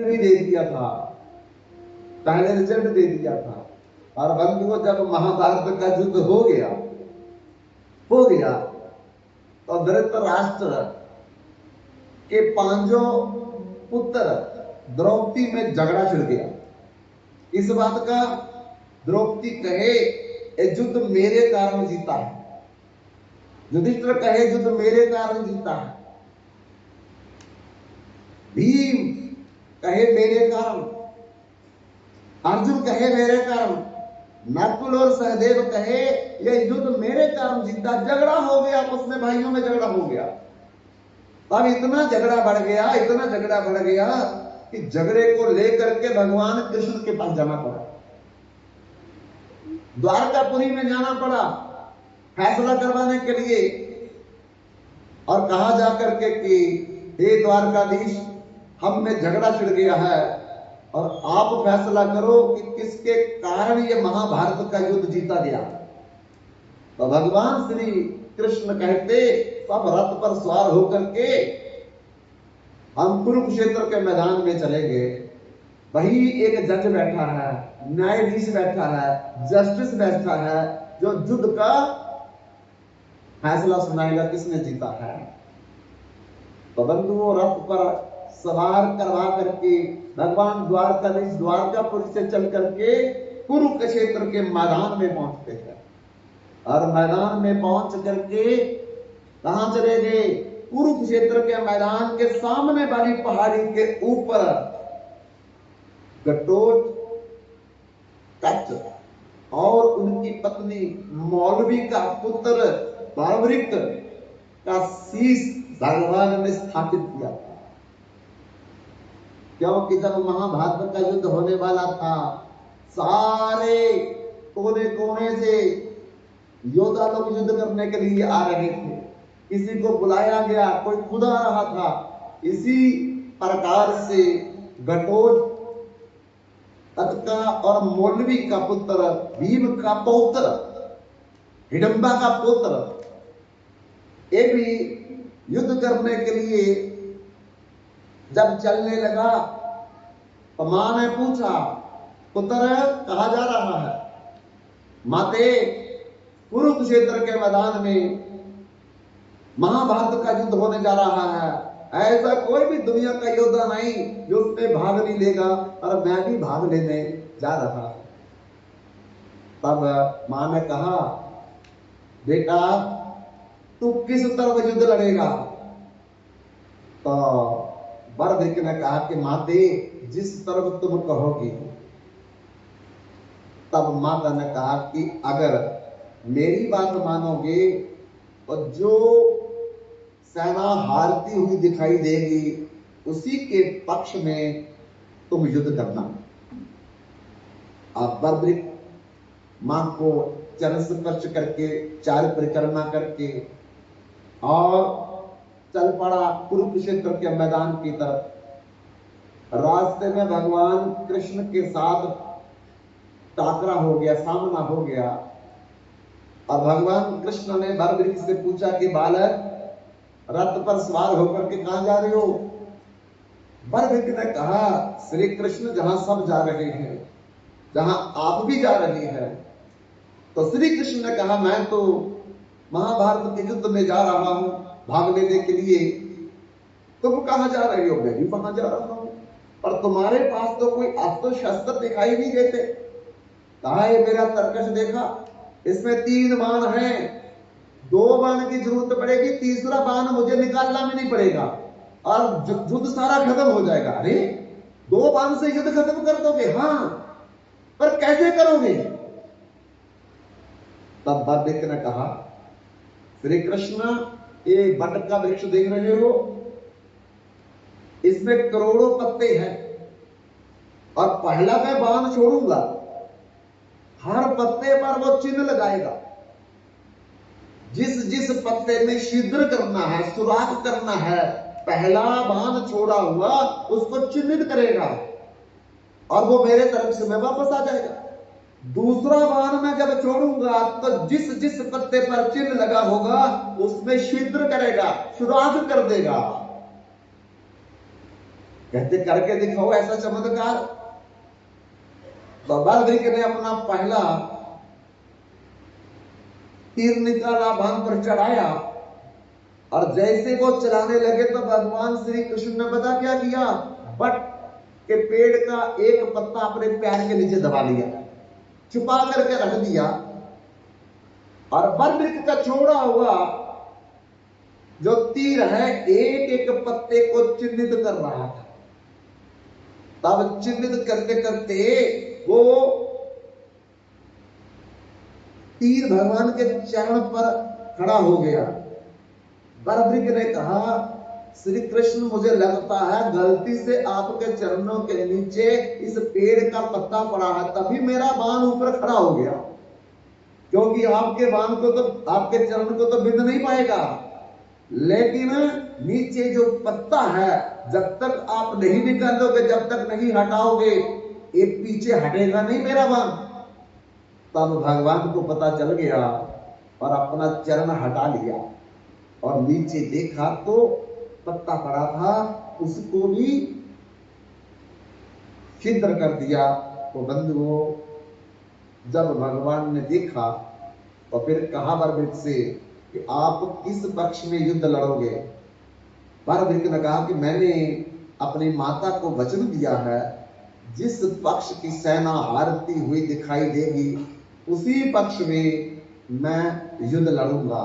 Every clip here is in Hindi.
भी दे दिया था, पहले रिजल्ट दे दिया था। और बंधुओं, जब महाभारत का युद्ध हो गया तो धृतराष्ट्र के पांचों पुत्र द्रौपदी में झगड़ा छिड़ गया। इस बात का द्रौपदी कहे ये युद्ध मेरे कारण जीता है, युधिष्ठिर कहे युद्ध मेरे कारण जीता है, भीम कहे मेरे कारण, अर्जुन कहे मेरे कारण, नकुल और सहदेव कहे यह युद्ध मेरे कारण जीता। झगड़ा हो गया, आपस में भाइयों में झगड़ा हो गया। अब इतना झगड़ा बढ़ गया, इतना झगड़ा बढ़ गया कि झगड़े को लेकर के भगवान कृष्ण के पास जाना पड़ा, द्वारकापुरी में जाना पड़ा फैसला करवाने के लिए। और कहा जाकर के कि हे द्वारकाधीश, हम में झगड़ा छिड़ गया है और आप फैसला करो कि किसके कारण ये महाभारत का युद्ध जीता गया। तो भगवान श्री कृष्ण कहते, सब रथ पर सवार होकर के हम कुरुक्षेत्र के मैदान में चले गए। वही एक जज बैठा है, न्यायाधीश बैठा है, जस्टिस बैठा है, जो युद्ध का फैसला सुनाएगा किसने जीता है। तो बंधुओं, रथ पर सवार करवा करके भगवान द्वारकापुरी से चल करके कुरुक्षेत्र के मैदान में पहुंचते हैं। और मैदान में पहुंच करके कहां चले गए? कुरुक्षेत्र के मैदान के सामने वाली पहाड़ी के ऊपर घटोत्कच और उनकी पत्नी मौलवी का पुत्र बाबरिक का शीश भगवान ने स्थापित किया था। क्योंकि जब महाभारत का युद्ध होने वाला था, सारे कोने कोने से योद्धा लोग युद्ध करने के लिए आ रहे थे। किसी को बुलाया गया, कोई खुद आ रहा था। इसी प्रकार से घटोत्कच और मौलवी का पुत्र, भीम का पौत्र, हिडंबा का पुत्र, ये भी युद्ध करने के लिए जब चलने लगा तो मां ने पूछा, पुत्र कहा जा रहा है? माते, कुरुक्षेत्र के मैदान में महाभारत का युद्ध होने जा रहा है। ऐसा कोई भी दुनिया का योद्धा नहीं जो उसमें भाग नहीं लेगा, और मैं भी भाग लेने जा रहा हूं। तब मां ने कहा, बेटा तू किस तरफ युद्ध लड़ेगा? तो बरभिक ने कहा कि माते, जिस तरफ तुम कहोगी। तब माता ने कहा कि अगर मेरी बात मानोगे तो जो सेना हारती हुई दिखाई देगी उसी के पक्ष में तुम युद्ध करना। आप बरभिक मां को चरण स्पर्श करके, चार परिक्रमा करके और चल पड़ा कुरुक्षेत्र के मैदान की तरफ। रास्ते में भगवान कृष्ण के साथ टाकरा हो गया, सामना हो गया। और भगवान कृष्ण ने बरभिक से पूछा कि बालक, रथ पर सवार होकर के कहां जा रहे हो? बरभिक ने कहा, श्री कृष्ण जहां सब जा रहे हैं, जहां आप भी जा रहे हैं। तो श्री कृष्ण ने कहा, मैं तो महाभारत के युद्ध में जा रहा हूं भाग लेने के लिए। तुम कहां जा रहे हो? मैं भी वहां जा रहा हूं, पर तुम्हारे पास तो कोई अस्त्र शस्त्र दिखाई नहीं देते। कहा, ये मेरा तरकश देखा, इसमें 3 बाण हैं, 2 बाण की जरूरत पड़ेगी, तीसरा बाण मुझे निकालना भी नहीं पड़ेगा और युद्ध सारा खत्म हो जाएगा। अरे 2 बाण से युद्ध खत्म कर दोगे? हाँ, पर कैसे करोगे? तब बरभिक ने कहा, श्री कृष्ण, ये बट का वृक्ष देख रहे हो, इसमें करोड़ों पत्ते हैं और पहला मैं बाण छोड़ूंगा, हर पत्ते पर वो चिन्ह लगाएगा। जिस जिस पत्ते में छिद्र करना है, सुराख करना है, पहला बाण छोड़ा हुआ उसको चिन्हित करेगा और वो मेरे तरफ से मैं वापस आ जाएगा। दूसरा बाण मैं जब छोड़ूंगा तो जिस जिस पत्ते पर चिन्ह लगा होगा उसमें छिद्र करेगा, सुराख कर देगा। कहते करके दिखाओ ऐसा चमत्कार। तो बलवृक ने अपना पहला तीर निकाला, बांध पर चढ़ाया, और जैसे वो चलाने लगे तो भगवान श्री कृष्ण ने पता क्या किया, बट के पेड़ का एक पत्ता अपने पैर के नीचे दबा लिया, छुपा करके रख दिया, और बलवृक का छोड़ा हुआ जो तीर है एक एक पत्ते को चिन्हित कर रहा था। तब चिन्हित करते करते वो तीर भगवान के चरण पर खड़ा हो गया। बलवृक ने कहा, श्री कृष्ण मुझे लगता है गलती से आपके चरणों के नीचे इस पेड़ का पत्ता पड़ा है, तभी मेरा बाण ऊपर खड़ा हो गया, क्योंकि आपके बाण को तो, आपके चरण को तो बिंद नहीं पाएगा, लेकिन नीचे जो पत्ता है जब तक आप नहीं निकालोगे, जब तक नहीं हटाओगे, एक पीछे हटेगा नहीं मेरा बाण। तब भगवान को पता चल गया और अपना चरण हटा लिया और नीचे देखा तो पत्ता पड़ा था, उसको भी छिद्र कर दिया। तो बंधुओं, जब भगवान ने देखा तो फिर कहा बलवृक से कि आप किस पक्ष में युद्ध लड़ोगे। बलवृक ने कहा कि मैंने अपनी माता को वचन दिया है, जिस पक्ष की सेना हारती हुई दिखाई देगी उसी पक्ष में मैं युद्ध लड़ूंगा।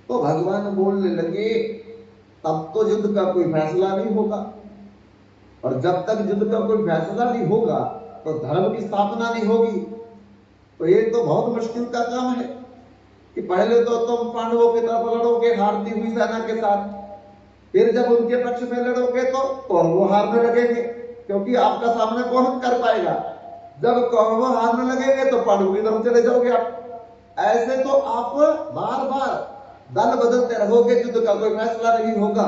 तो भगवान बोलने लगे, तब तो युद्ध का कोई फैसला नहीं होगा, और जब तक युद्ध का कोई फैसला नहीं होगा तो धर्म की स्थापना नहीं होगी। तो ये तो बहुत मुश्किल का काम है कि पहले तो तुम पांडवों की तरफ लड़ोगे हारती हुई सेना के साथ, फिर जब उनके पक्ष में लड़ोगे तो कौरव हारने लगेंगे, क्योंकि आपका सामना कौन कर पाएगा। जब कौरव हारने लगेंगे तो पांडवों की तरफ चले जाओगे आप। ऐसे तो आप बार बार दल बदलते रहोगे, युद्ध का कोई फैसला नहीं होगा।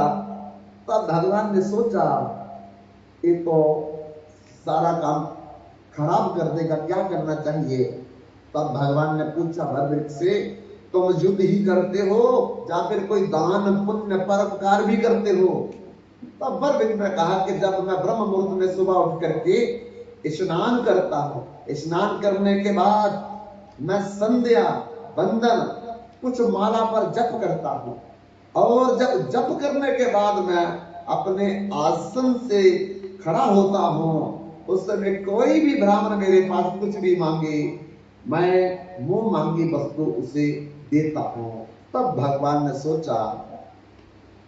तब भगवान ने सोचा ये तो सारा काम खराब कर देगा, क्या करना चाहिए। तब भगवान ने पूछा बलवृक से, तुम युद्ध ही करते हो या फिर कोई दान पुण्य परोपकार भी करते हो। तब बलवृक ने कहा कि जब मैं ब्रह्म मुहूर्त में सुबह उठ करके स्नान करता हूं, स्नान करने के बाद मैं संध्या बंदन कुछ माला पर जप करता हूं, और जब जप करने के बाद मैं अपने आसन से खड़ा होता हूं, उस समय कोई भी ब्राह्मण मेरे पास कुछ भी मांगे, मैं मुंह मांगी वस्तु उसे देता हूं। तब भगवान ने सोचा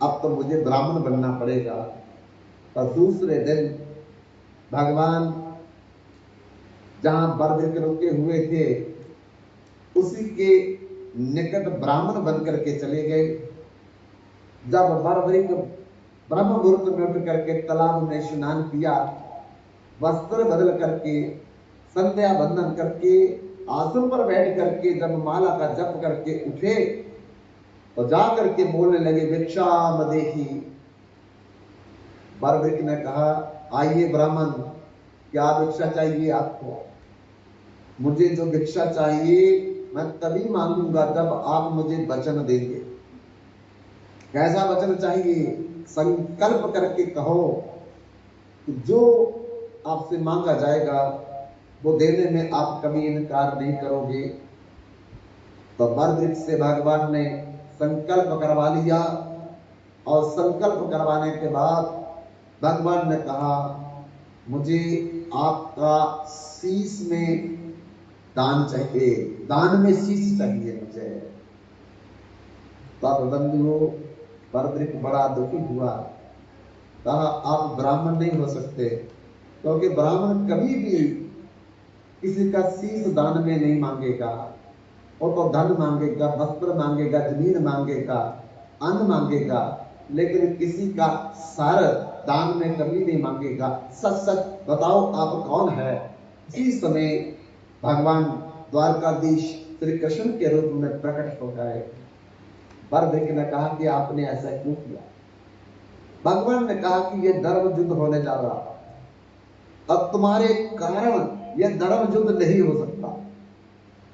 अब तो मुझे ब्राह्मण बनना पड़ेगा। और दूसरे दिन भगवान जहां बलवृक रुके हुए थे उसी के निकट ब्राह्मण बनकर के चले गए। जब बलवृक ब्रह्म मुहूर्त में उठ करके तालाब में स्नान किया, वस्त्र बदल करके संध्या बंदन करके आसन पर बैठ करके जब माला का जप करके उठे तो जा करके बोलने लगे, भिक्षाम देही। बलवृक ने कहा, आइए ब्राह्मण, क्या भिक्षा चाहिए आपको। मुझे जो भिक्षा चाहिए मैं तभी मांगूंगा जब आप मुझे वचन देंगे। कैसा वचन चाहिए, संकल्प करके कहो कि जो आपसे मांगा जाएगा वो देने में आप कभी इनकार नहीं करोगे। तो बलवृक से भगवान ने संकल्प करवा लिया, और संकल्प करवाने के बाद भगवान ने कहा, मुझे आपका शीश में दान चाहिए, दान में शीश चाहिए मुझे। तब बंधुओं बलवृक बड़ा दुखी हुआ, कहा आप ब्राह्मण नहीं हो सकते, क्योंकि ब्राह्मण कभी भी किसी का शीश दान में नहीं मांगेगा। वो तो धन मांगेगा, वस्त्र मांगेगा, जमीन मांगेगा, अन्न मांगेगा, लेकिन किसी का सार दान में कभी नहीं मांगेगा। सच सच बताओ आप कौन है। इसी समय भगवान द्वारकाधीश श्री कृष्ण के रूप में प्रकट हो गए। बलवृक ने कहा कि आपने ऐसा क्यों किया। भगवान ने कहा कि यह धर्म युद्ध होने जा रहा, अब तुम्हारे कारण यह धर्म युद्ध नहीं हो सकता,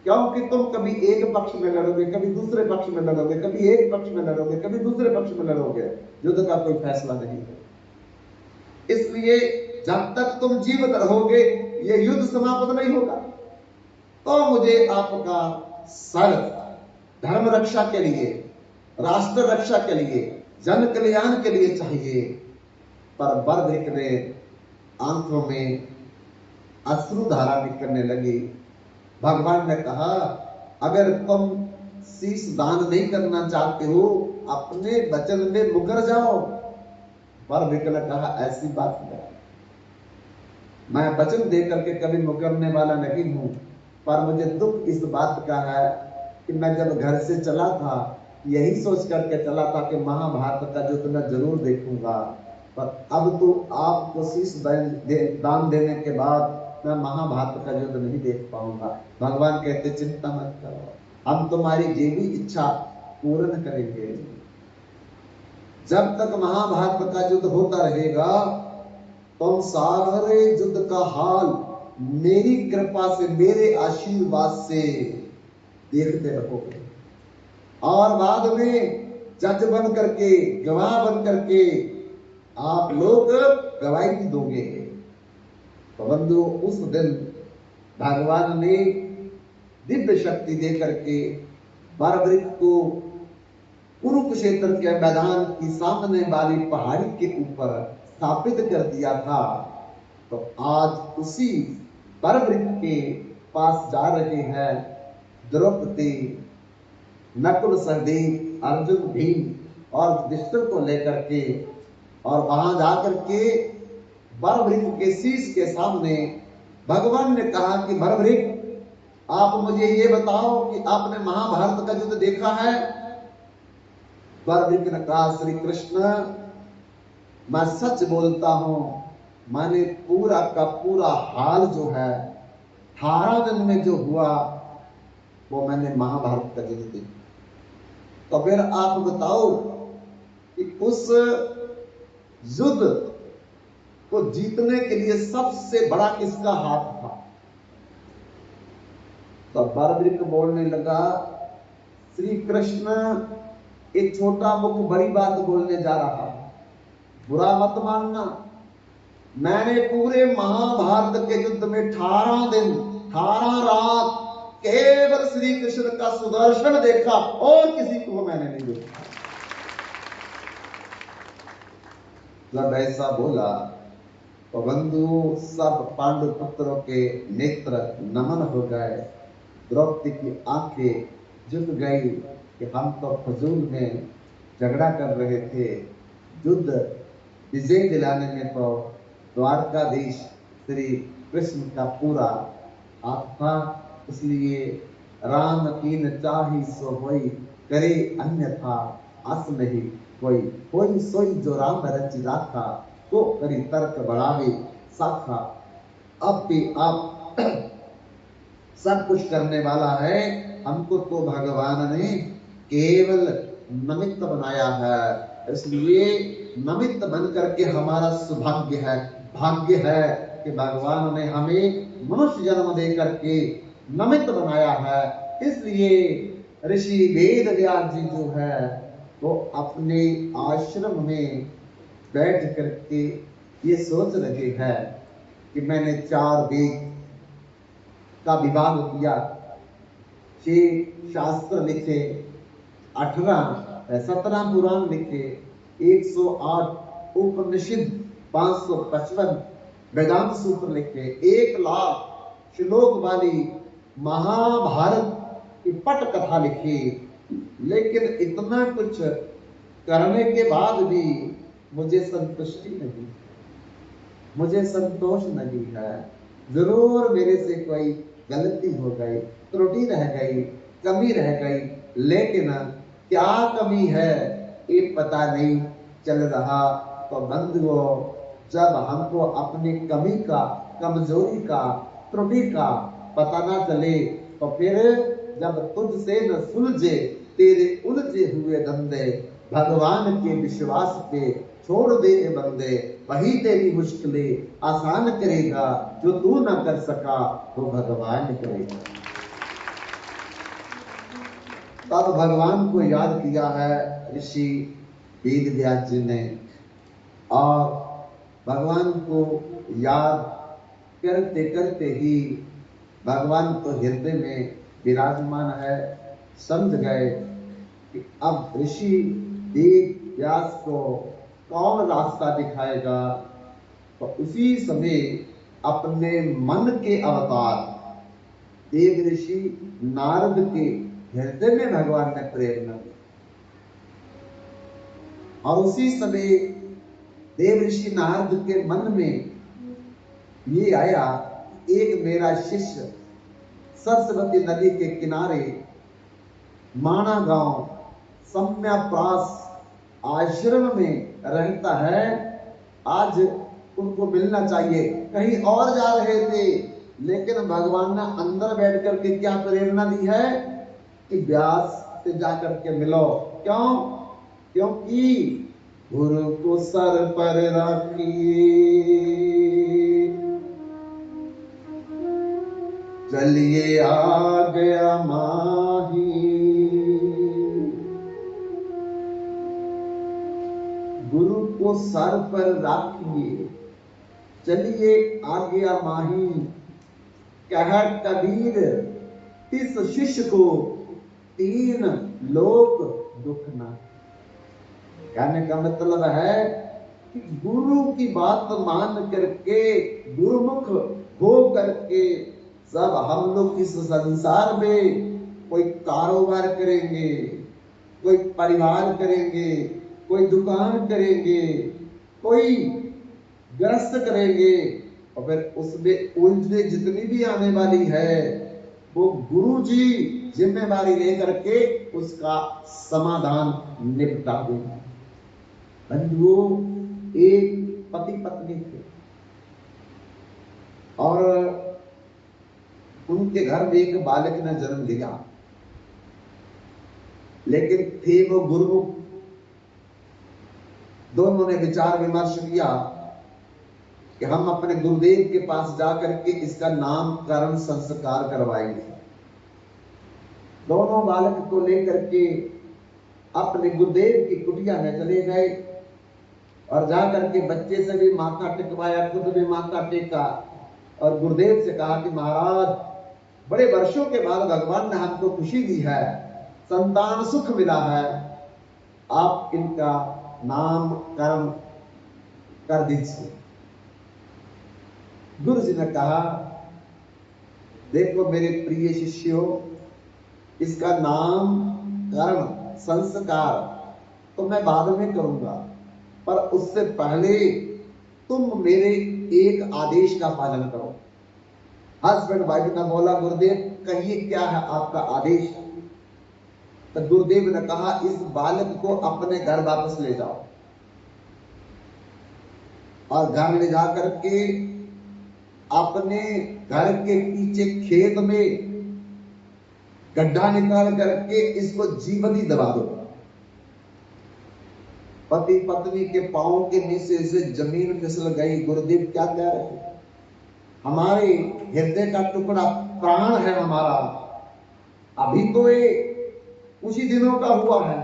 क्योंकि तुम कभी एक पक्ष में लड़ोगे, कभी दूसरे पक्ष में लड़ोगे, कभी एक पक्ष में लड़ोगे, कभी दूसरे पक्ष में लड़ोगे, युद्ध का कोई फैसला नहीं है। इसलिए जब तक तुम जीवित रहोगे ये युद्ध समाप्त नहीं होगा। तो मुझे आपका साथ धर्म रक्षा के लिए, राष्ट्र रक्षा के लिए, जन कल्याण के लिए चाहिए। पर बरबरीक ने आंखों में अश्रुधारा निकलने लगी। भगवान ने कहा, अगर तुम शीश दान नहीं करना चाहते हो, अपने वचन में मुकर जाओ। बरबरीक ने कहा, ऐसी बात नहीं, मैं वचन दे करके कभी मुकरने वाला नहीं हूं। पर मुझे दुख इस बात का है कि मैं जब घर से चला था, यही सोच करके चला था कि महाभारत का युद्ध मैं जरूर देखूंगा। पर अब तो आपको शीश दान देने के बाद मैं महाभारत का युद्ध नहीं देख पाऊंगा। भगवान कहते, चिंता मत करो, हम तुम्हारी जो भी इच्छा पूर्ण करेंगे। जब तक महाभारत का युद्ध होता रहेगा, तुम सारे युद्ध का हाल मेरी कृपा से, मेरे आशीर्वाद से देखते रहोगे। और बाद में जज बन करके, गवाह बन करके आप लोग गवाही भी दोगे। तो बंधु, उस दिन भगवान ने दिव्य शक्ति दे करके बरबरीक को कुरुक्षेत्र के मैदान की सामने वाली पहाड़ी के ऊपर स्थापित कर दिया था। तो आज उसी बरबरीक के पास जा रहे हैं द्रौपदी, नकुल, सहदेव, अर्जुन, भीम और युधिष्ठिर को लेकर के। और वहां जाकर के बरबरीक के शीश के सामने भगवान ने कहा कि बरबरीक, आप मुझे ये बताओ कि आपने महाभारत का युद्ध देखा है? बरबरीक ने कहा, श्री कृष्ण, मैं सच बोलता हूं, मैंने पूरा का पूरा हाल जो है 18 दिन में जो हुआ वो मैंने महाभारत का युद्ध देखा। तो फिर आप बताओ कि उस युद्ध को जीतने के लिए सबसे बड़ा किसका हाथ था? तो बरबरीक बोलने लगा, श्री कृष्ण, एक छोटा मुख बड़ी बात बोलने जा रहा है, बुरा मत मानना। मैंने पूरे महाभारत के युद्ध में 18 दिन 18 रात केवल श्री कृष्ण का सुदर्शन देखा, और किसी को मैंने नहीं देखा। जब ऐसा बोला तो बंधु, सब पांडु पुत्रों के नेत्र नमन हो गए। द्रौपदी की आंखें झुक गई कि हम तो फजूल में झगड़ा कर रहे थे, युद्ध विजय दिलाने में तो द्वारकाधीश श्री कृष्ण का पूरा हाथ था। इसलिए राम कीन चाही सो होई, करे अन्यथा अस नहीं कोई। कोई सोई जो राम रचि राखा, को करी तर्क बढ़ावे साखा। अब भी आप सब कुछ करने वाला है, हमको तो भगवान ने केवल निमित्त बनाया है। इसलिए निमित्त बन करके हमारा सौभाग्य है, भाग्य है कि भगवान ने हमें मनुष्य जन्म दे करके निमित्त बनाया है। इसलिए ऋषि वेद व्यास जी जो है वो अपने आश्रम में बैठ करके ये सोच रहे हैं कि मैंने 4 वेद का विभाग किया, 6 शास्त्र लिखे, 17 पुराण लिखे, 108 उपनिषद, 555 वेदांत सूत्र लिखे, 1 लाख श्लोक वाली महाभारत की पट कथा लिखी। लेकिन इतना कुछ करने के बाद भी मुझे संतुष्टि नहीं, मुझे संतोष नहीं है। जरूर मेरे से कोई गलती हो गई, त्रुटि रह गई, कमी रह गई, लेकिन क्या कमी है ये पता नहीं चल रहा। तो बंधुओं, जब हमको अपनी कमी का, कमजोरी का, त्रुटि का पता ना चले, तो फिर जब तुझसे न सुलझे तेरे उलझे हुए धंधे, भगवान के विश्वास पे छोड़ दे ए बंदे, वही तेरी मुश्किलें आसान करेगा। जो तू ना कर सका वो भगवान करेगा। तब भगवान को याद किया है ऋषि वेद व्यास जी ने, और भगवान को याद करते करते ही भगवान तो हृदय में विराजमान है। समझ गए कि अब ऋषि देव व्यास को कौन रास्ता दिखाएगा। तो उसी समय अपने मन के अवतार देव ऋषि नारद के हृदय में भगवान ने प्रेरणा दी। और उसी समय देव ऋषि नारद के मन में ये आया, एक मेरा शिष्य सरस्वती नदी के किनारे माणा गांव सम्याप्रास आश्रम में रहता है, आज उनको मिलना चाहिए। कहीं और जा रहे थे, लेकिन भगवान ने अंदर बैठ करके क्या प्रेरणा दी है कि व्यास से जाकर के मिलो। क्यों? क्योंकि गुरु को सर पर रखिए, चलिए आ गया माही। गुरु को सर पर रखिए, चलिए आ गया माही। कह कबीर इस शिष्य को तीन लोक दुख ना। कहने का मतलब है कि गुरु की बात मान करके, गुरुमुख हो करके सब हम लोग इस संसार में कोई कारोबार करेंगे, कोई परिवार करेंगे, कोई दुकान करेंगे, कोई ग्रस्त करेंगे, और फिर उसमें उलझने जितनी भी आने वाली है वो गुरु जी जिम्मेवारी लेकर के उसका समाधान निपटा देंगे। बंधुओं, एक पति पत्नी थे और उनके घर में एक बालक ने जन्म लिया, लेकिन थे वो गुरुमुख। दोनों ने विचार विमर्श किया कि हम अपने गुरुदेव के पास जाकर के इसका नामकरण संस्कार करवाएंगे। दोनों बालक को लेकर के अपने गुरुदेव की कुटिया में चले गए और जाकर के बच्चे से भी माथा टेकवाया, खुद भी माथा टेका और गुरुदेव से कहा कि महाराज, बड़े वर्षों के बाद भगवान ने हमको खुशी दी है, संतान सुख मिला है, आप इनका नामकरण कर दीजिए। गुरु जी ने कहा, देखो मेरे प्रिय शिष्यों, इसका नामकरण संस्कार तो मैं बाद में करूंगा, पर उससे पहले तुम मेरे एक आदेश का पालन करो। हस्बैंड वाइफ ने बोला, गुरुदेव कहिए क्या है आपका आदेश। तो गुरुदेव ने कहा, इस बालक को अपने घर वापस ले जाओ और घर ले जाकर के अपने घर के पीछे खेत में गड्ढा निकाल करके इसको जीवनी दबा दो। पति पत्नी के पांव के नीचे से जमीन फिसल गई। गुरुदेव क्या कह रहे थे? हमारे हृदय का टुकड़ा प्राण है हमारा, अभी तो ये कुछ ही दिनों का हुआ है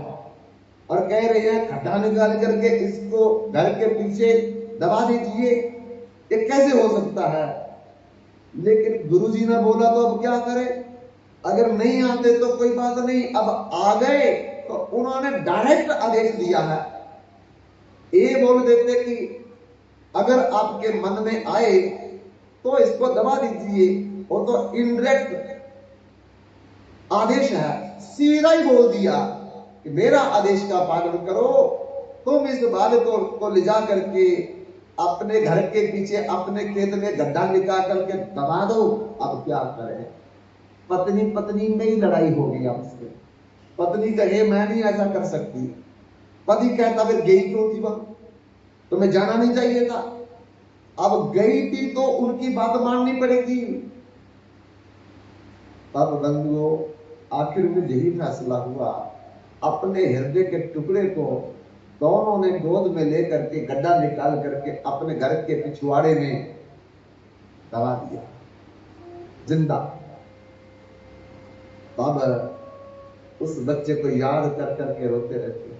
और कह रहे हैं गड्ढा निकाल करके इसको घर के पीछे दबा दीजिए, ये कैसे हो सकता है? लेकिन गुरुजी ने बोला तो अब क्या करें? अगर नहीं आते तो कोई बात नहीं, अब आ गए तो उन्होंने डायरेक्ट आदेश दिया है। ये बोल देते कि अगर आपके मन में आए तो इसको दबा दीजिए, वो तो इनडायरेक्ट आदेश है। सीधा ही बोल दिया कि मेरा आदेश का पालन करो, तुम इस बालक को ले जा करके अपने घर के पीछे अपने खेत में गड्ढा निकाल करके दबा दो। अब क्या करें? पत्नी पत्नी में ही लड़ाई हो गई आपसे। पत्नी कहे मैं नहीं ऐसा कर सकती, पति कहता फिर गई क्यों थी वह, तुम्हें जाना नहीं चाहिए था। अब गई थी तो उनकी बात माननी पड़ेगी। तब बंधुओं, आखिर में यही फैसला हुआ, अपने हृदय के टुकड़े को दोनों ने गोद में लेकर के गड्ढा निकाल करके अपने घर के पिछवाड़े में दबा दिया जिंदा। तब उस बच्चे को याद कर करके रोते रहते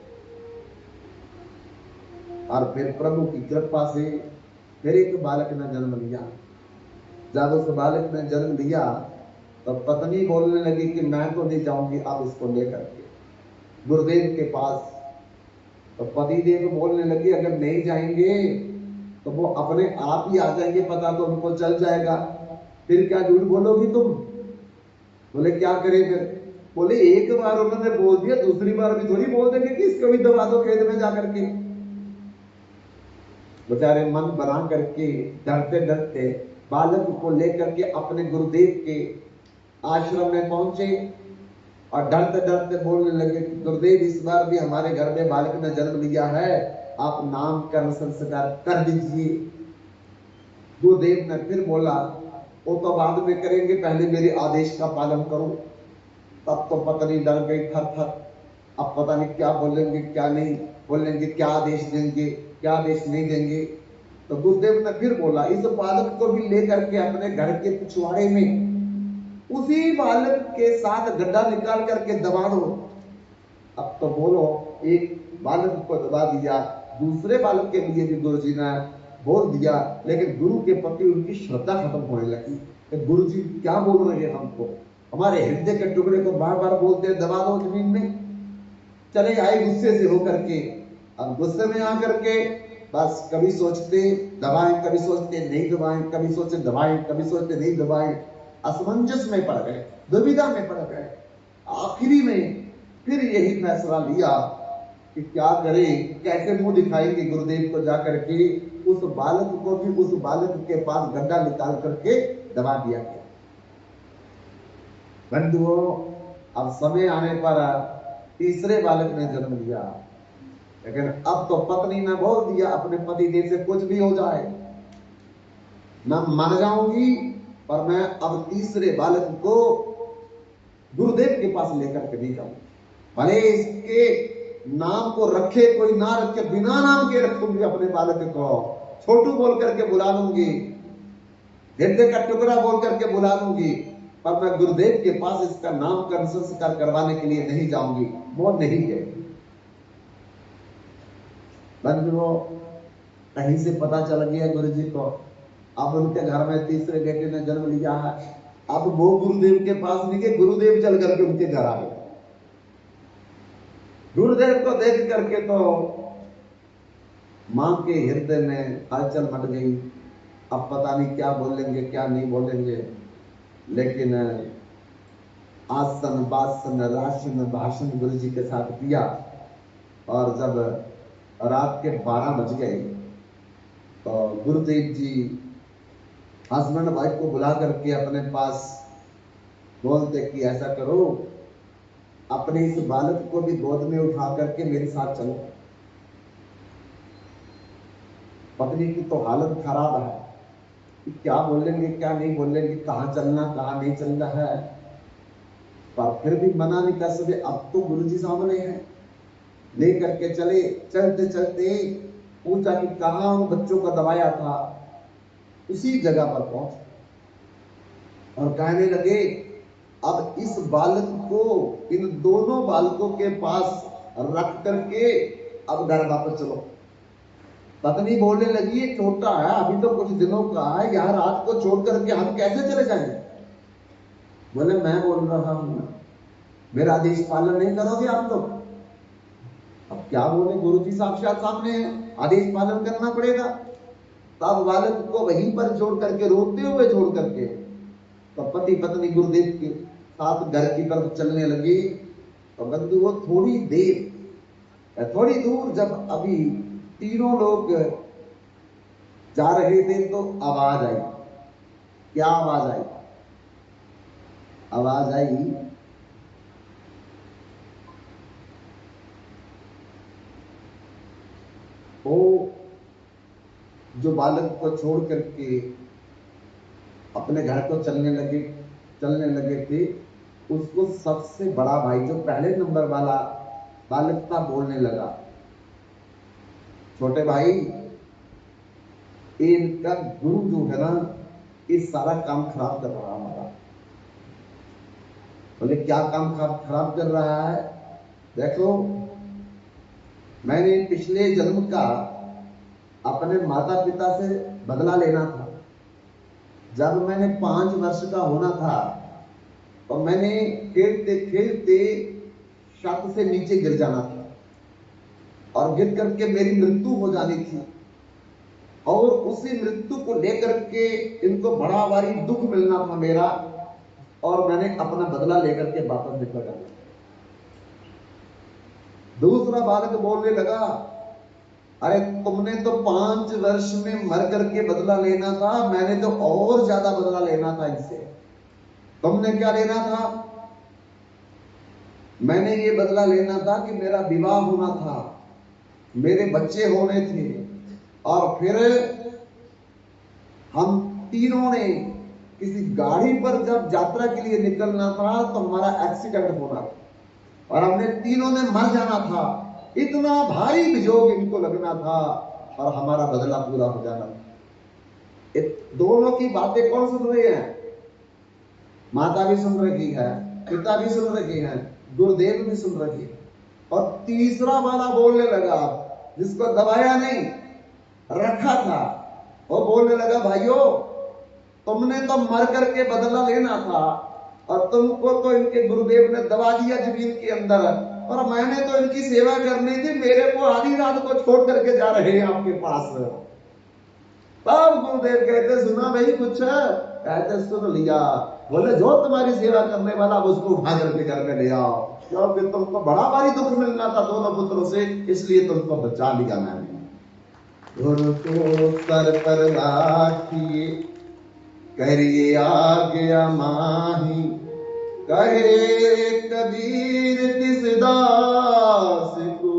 और फिर प्रभु की कृपा से फिर एक बालक ने जन्म लिया। जब उस बालक ने जन्म लिया तो पत्नी बोलने लगी कि मैं तो नहीं जाऊंगी अब इसको लेकर के गुरुदेव के पास। तो पति देव बोलने लगे अगर नहीं जाएंगे तो वो अपने आप ही आ जाएंगे, पता तो उनको चल जाएगा, फिर क्या झूठ बोलोगी तुम। बोले क्या करें फिर। बोले एक बार उन्होंने बोल दिया, दूसरी बार भी थोड़ी बोल देंगे कि इसको भी दबा दो खेत में जाकर के। बेचारे मन बना करके डरते डरते बालक को लेकर के अपने गुरुदेव के आश्रम में पहुंचे और डरते डरते बोलने लगे कि गुरुदेव इस बार भी हमारे घर में बालक ने जन्म लिया है, आप नामकरण संस्कार कर दीजिए। गुरुदेव ने फिर बोला वो तो बाद में करेंगे, पहले मेरे आदेश का पालन करो। तब तो पत्नी डर गई थर थर, अब पता नहीं क्या बोलेंगे क्या नहीं बोलेंगे, क्या आदेश देंगे क्या आदेश नहीं देंगे। तो गुरुदेव ने फिर बोला इस बालक को भी लेकर के अपने घर के पिछवाड़े में उसी बालक के साथ गड्ढा निकाल करके दबा दो। अब तो बोलो एक बालक को दबा दिया, दूसरे बालक के लिए भी गुरुजी ने बोल दिया, लेकिन गुरु के प्रति उनकी श्रद्धा खत्म होने लगी कि गुरुजी क्या बोल रहे हैं हमको, हमारे हृदय के टुकड़े को बार बार बोलते हैं दबा दो जमीन में। चले आए गुस्से से होकर के, अब गुस्से में आकर के बस कभी सोचते दबाएं, कभी सोचते नहीं दबाएं, कभी सोचते दबाएं, कभी सोचते नहीं दबाएं, असमंजस में पड़ गए, दुविधा में पड़ गए। आखिरी में फिर यही फैसला लिया कि क्या करें, कैसे मुंह दिखाएंगे गुरुदेव को जाकर के। उस बालक को भी उस बालक के पास गड्ढा निकाल करके दबा दिया गया। बंधुओं अब समय आने पर तीसरे बालक ने जन्म लिया, लेकिन अब तो पत्नी ने बोल दिया अपने पति देव से कुछ भी हो जाए मैं मर जाऊंगी, पर मैं अब तीसरे बालक को गुरुदेव के पास लेकर के नहीं जाऊंगी। भले इसके नाम को रखे कोई ना रखे, बिना नाम के रखूंगी अपने बालक को, छोटू बोल करके बुला लूंगी, हृदय का टुकड़ा बोल करके बुला लूंगी, पर मैं गुरुदेव के पास इसका नामकरण संस्कार करवाने के लिए नहीं जाऊंगी। वो नहीं गए। बंधुओं कहीं से पता चल गया गुरुजी को, अब उनके घर में तीसरे बेटे ने जन्म लिया है। अब वो गुरुदेव के पास नहीं गए, गुरुदेव चल करके उनके घर आ गए। गुरुदेव को देख करके तो मां के हृदय में हलचल मच गई। अब पता नहीं क्या बोलेंगे क्या नहीं बोलेंगे, लेकिन आसन बासन राशन भाषण गुरुजी के साथ किया। और जब रात के 12 बज गए तो गुरुदेव जी हस्बैंड वाइफ को बुला करके अपने पास बोलते कि ऐसा करो, अपने इस बालक को भी गोद में उठा करके मेरे साथ चलो। पत्नी की तो हालत खराब है कि क्या बोलेंगे क्या नहीं बोलेंगे, कहाँ चलना कहाँ नहीं चलना है, पर फिर भी मना नहीं कर सकते। अब तो गुरुजी सामने है, ले करके चले। चलते चलते पूछा कि कहाँ उन बच्चों को दबाया था, उसी जगह पर पहुंचे और कहने लगे अब इस बालक को इन दोनों बालकों के पास रख करके अब घर वापस चलो। पत्नी बोलने लगी ये छोटा है, अभी तो कुछ दिनों का है, यहाँ रात को छोड़ करके हम कैसे चले जाएंगे। बोले मैं बोल रहा हूं, मेरा आदेश पालन नहीं करोगे आप लोग। अब क्या बोले, गुरुजी साक्षात सामने है, आदेश पालन करना पड़ेगा। तब बालक को वहीं पर छोड़ करके, रोते हुए छोड़ करके, तो पति पत्नी गुरुदेव के साथ घर की तरफ चलने लगे। तो बंधुओं थोड़ी दूर जब अभी तीनों लोग जा रहे थे तो आवाज आई। क्या आवाज आई? आवाज आई वो जो बालक को छोड़ करके अपने घर को चलने लगे थे, उसको सबसे बड़ा भाई जो पहले नंबर वाला बालक था बोलने लगा, छोटे भाई इनका गुरु जो है ना, इस सारा काम खराब कर रहा हमारा। बोले क्या काम खराब कर रहा है? देखो मैंने पिछले जन्म का अपने माता पिता से बदला लेना था। जब मैंने 5 वर्ष का होना था और मैंने खेलते खेलते छत से नीचे गिर जाना था और गिर करके मेरी मृत्यु हो जानी थी, और उसी मृत्यु को लेकर के इनको बड़ा भारी दुख मिलना था मेरा, और मैंने अपना बदला लेकर के वापस निकल गया। दूसरा बालक बोलने लगा, अरे तुमने तो 5 वर्ष में मर करके बदला लेना था, मैंने तो और ज्यादा बदला लेना था इनसे। तुमने क्या लेना था? मैंने ये बदला लेना था कि मेरा विवाह होना था, मेरे बच्चे होने थे, और फिर हम तीनों ने किसी गाड़ी पर जब यात्रा के लिए निकलना था तो हमारा एक्सीडेंट होना था और हमने तीनों ने मर जाना था। इतना भारी वियोग इनको लगना था और हमारा बदला पूरा हो जाना था। दोनों की बातें कौन सुन रहे हैं? माता भी सुन रही है, पिता भी सुन रही है, गुरुदेव भी सुन रही है। और तीसरा वाला बोलने लगा, जिसको दबाया नहीं, रखा था, वो बोलने लगा, भाइयों तुमने तो मर करके बदला लेना था और तुमको तो इनके गुरुदेव ने दबा दिया जमीन के अंदर, और मैंने तो इनकी सेवा करनी थी, मेरे को आधी रात को छोड़ करके जा रहे हैं आपके पास। तब गुरुदेव कहते, सुना भाई कुछ? कहते, सुन लिया। बोले, जो तुम्हारी सेवा करने वाला उसको उठा करके घर में ले आओ, क्योंकि तुमको बड़ा भारी दुख मिलना था दोनों पुत्रों से, इसलिए तुमको बचा लिया मैंने। गुरु को सर पर राखिए, करिए आज्ञा माही, कहे कबीर तिस दास को,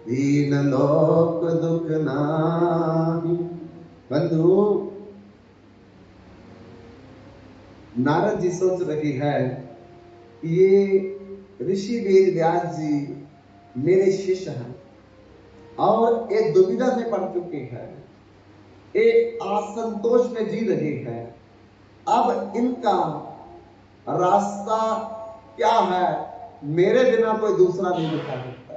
दीन लोक दुख नाही। बंधु, नारद जी सोच रही है कि ये ऋषि वेद व्यास जी मेरे शिष्य हैं और एक दुविधा में पड़ चुके हैं, एक असंतोष में जी रहे हैं। अब इनका रास्ता क्या है? मेरे बिना कोई दूसरा नहीं दिखा सकता,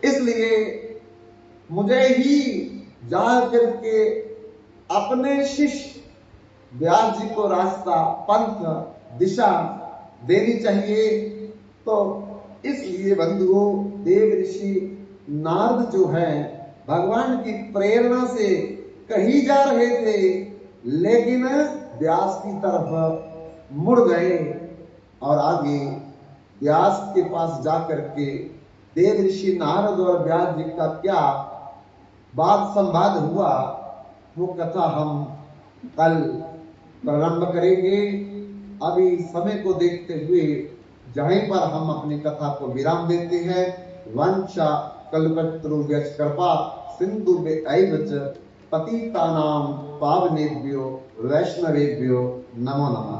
इसलिए मुझे ही जा करके अपने शिष्य व्यास जी को रास्ता, पंथ, दिशा देनी चाहिए। तो इसलिए बंधुओं, देव ऋषि नारद जो है भगवान की प्रेरणा से कहीं जा रहे थे, लेकिन व्यास की तरफ मुड़ गए और आगे व्यास के पास जाकर के देव ऋषि नारद और व्यास जी का क्या बात संवाद हुआ, वो कथा हम कल प्रारंभ करेंगे। अभी समय को देखते हुए जहीं पर हम अपनी कथा को विराम देते हैं। वंशा कल्पतरुभ्यश्च कृपा सिन्धुभ्यैव च पतितानां पावनेभ्यो वैष्णवेभ्यो नमो नमः।